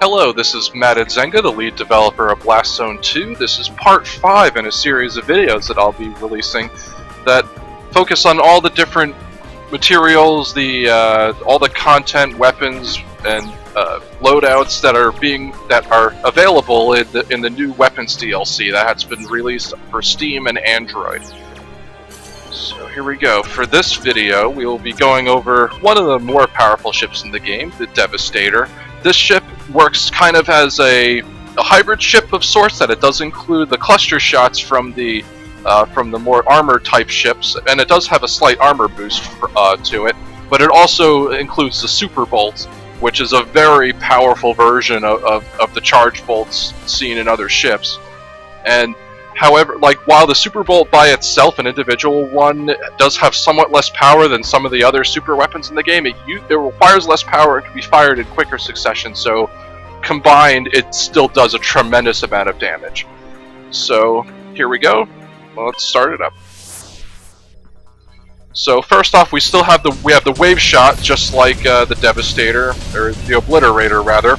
Hello, this is BlastZone, the lead developer of BlastZone 2. This is part 5 in a series of videos that I'll be releasing that focus on all the different materials, all the content, weapons, and loadouts that are available in the new weapons DLC that has been released for Steam and Android. So here we go. For this video, we will be going over one of the more powerful ships in the game, the Devastator. This ship works kind of as a hybrid ship of sorts, that it does include the cluster shots from the more armored type ships, and it does have a slight armor boost to it, but it also includes the super bolt, which is a very powerful version of the charge bolts seen in other ships. And however, while the super bolt by itself, an individual one, does have somewhat less power than some of the other super weapons in the game, it requires less power and can be fired in quicker succession, so combined it still does a tremendous amount of damage. So here we go. Well, let's start it up. So first off, we have the Waveshot, just like the Devastator, or the Obliterator rather.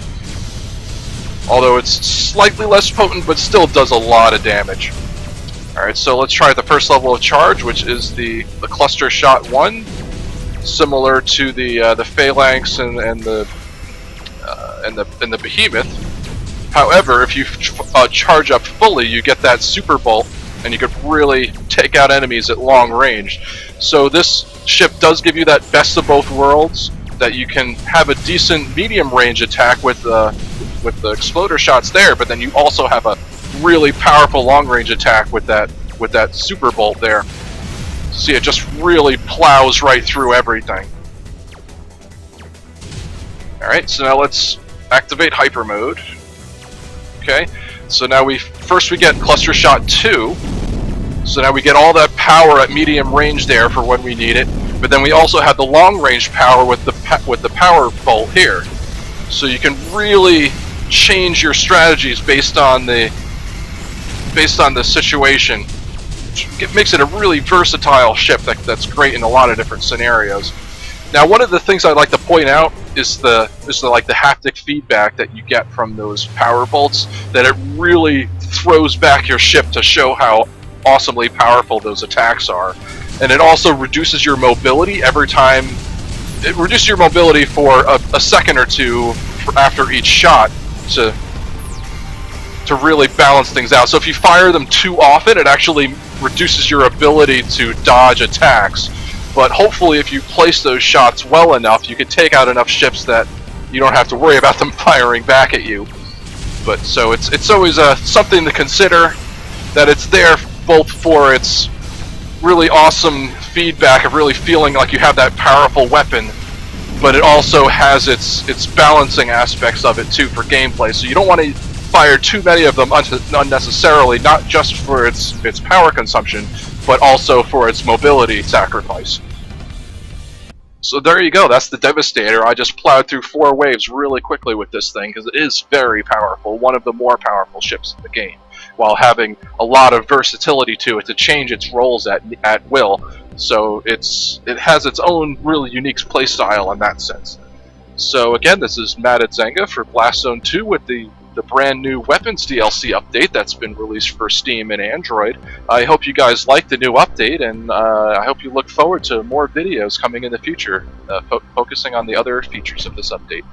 Although it's slightly less potent, but still does a lot of damage. Alright, so let's try the first level of charge, which is the Cluster Shot 1. Similar to the Phalanx and the Behemoth. However, if you charge up fully, you get that Super Bolt, and you could really take out enemies at long range. So this ship does give you that best of both worlds, that you can have a decent medium range attack with the exploder shots there, but then you also have a really powerful long range attack with that super bolt there. See, it just really plows right through everything. Alright, so now let's activate hyper mode. Okay, so now we get Cluster Shot 2. So now we get all that power at medium range there for when we need it, but then we also have the long range power with the power bolt here. So you can really change your strategies based on the situation. It makes it a really versatile ship that's great in a lot of different scenarios. Now, one of the things I'd like to point out is the haptic feedback that you get from those power bolts, that it really throws back your ship to show how awesomely powerful those attacks are. And it also reduces your mobility every time. It reduces your mobility for a second or two after each shot to really balance things out. So if you fire them too often, it actually reduces your ability to dodge attacks. But hopefully, if you place those shots well enough, you can take out enough ships that you don't have to worry about them firing back at you. But so it's always something to consider, that it's there both for its really awesome feedback of really feeling like you have that powerful weapon, but it also has its balancing aspects of it too for gameplay. So you don't want to fire too many of them unnecessarily, not just for its power consumption, but also for its mobility sacrifice. So there you go, that's the Devastator. I just plowed through 4 waves really quickly with this thing, because it is very powerful, one of the more powerful ships in the game, while having a lot of versatility to it to change its roles at will. So it has its own really unique playstyle in that sense. So again, this is BlastZone for BlastZone 2 with the brand new weapons DLC update that's been released for Steam and Android. I hope you guys like the new update, and I hope you look forward to more videos coming in the future focusing on the other features of this update.